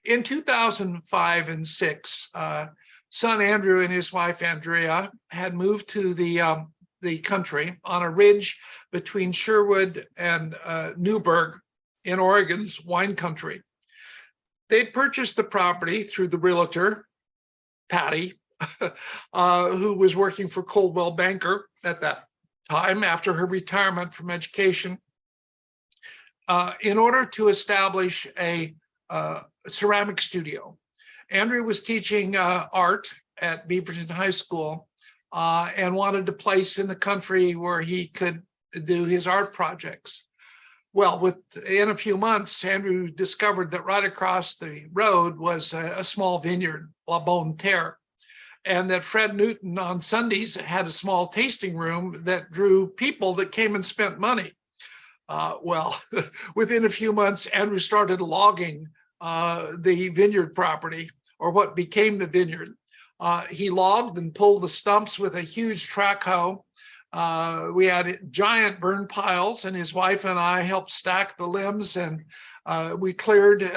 In 2005 and 6, son Andrew and his wife Andrea had moved to the country on a ridge between Sherwood and Newburgh in Oregon's wine country. They'd purchased the property through the realtor, Patty, who was working for Coldwell Banker at that time after her retirement from education, in order to establish a ceramic studio. Andrew was teaching art at Beaverton High School and wanted a place in the country where he could do his art projects. Well, within a few months, Andrew discovered that right across the road was a small vineyard, La Bonne Terre, and that Fred Newton on Sundays had a small tasting room that drew people that came and spent money. Well, within a few months, Andrew started logging the vineyard property, or what became the vineyard. He logged and pulled the stumps with a huge track hoe. We had giant burn piles, and his wife and I helped stack the limbs, and we cleared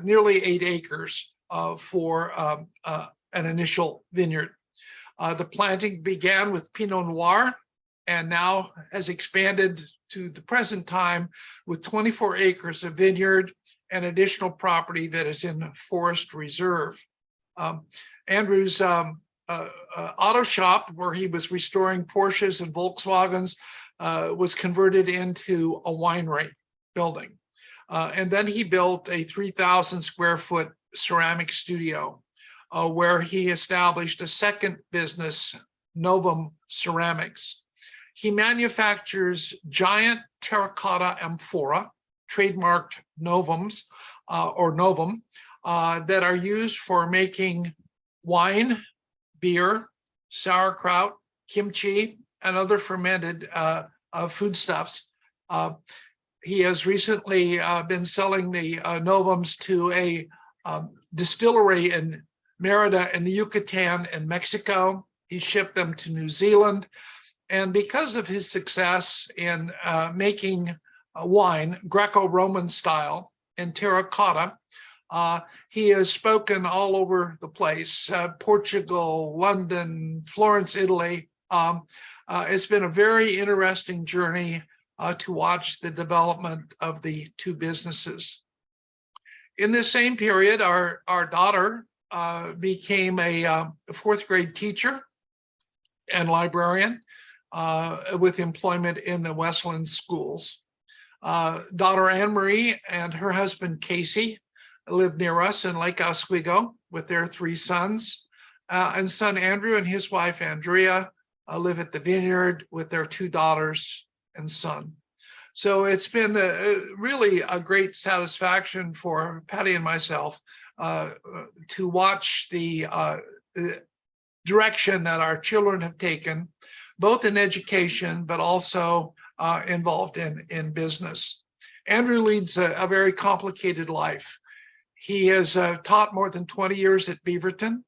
nearly 8 acres for an initial vineyard. The planting began with Pinot Noir and now has expanded to the present time with 24 acres of vineyard and additional property that is in forest reserve. Andrew's auto shop, where he was restoring Porsches and Volkswagens, was converted into a winery building. And then he built a 3,000 square foot ceramic studio where he established a second business, Novum Ceramics. He manufactures giant terracotta amphora, trademarked Novums or Novum, that are used for making wine, beer, sauerkraut, kimchi, and other fermented foodstuffs. He has recently been selling the Novums to a distillery in Merida in the Yucatan in Mexico. He shipped them to New Zealand. And because of his success in making wine, Greco-Roman style, in terracotta, he has spoken all over the place, Portugal, London, Florence, Italy. It's been a very interesting journey to watch the development of the two businesses. In this same period, our daughter became a 4th grade teacher and librarian with employment in the Westland schools. Daughter Anne Marie and her husband Casey live near us in Lake Oswego with their 3 sons. And son Andrew and his wife Andrea live at the vineyard with their 2 daughters and son. So it's been really a great satisfaction for Patty and myself to watch the direction that our children have taken, both in education, but also involved in business. Andrew leads a very complicated life. He has taught more than 20 years at Beaverton.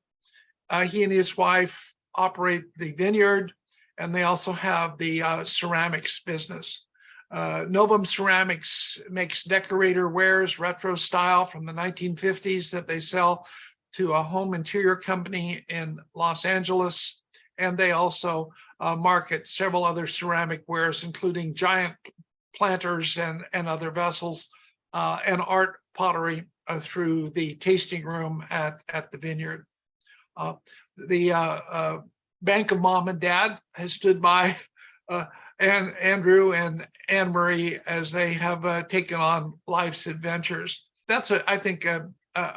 He and his wife operate the vineyard, and they also have the ceramics business. Novum Ceramics makes decorator wares, retro style from the 1950s that they sell to a home interior company in Los Angeles. And they also market several other ceramic wares, including giant planters and other vessels, and art pottery through the tasting room at the vineyard. The Bank of Mom and Dad has stood by and Andrew and Anne Marie as they have taken on life's adventures. That's, I think, a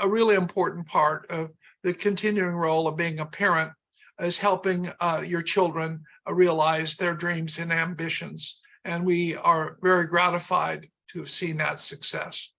really important part of the continuing role of being a parent, is helping your children realize their dreams and ambitions. And we are very gratified to have seen that success.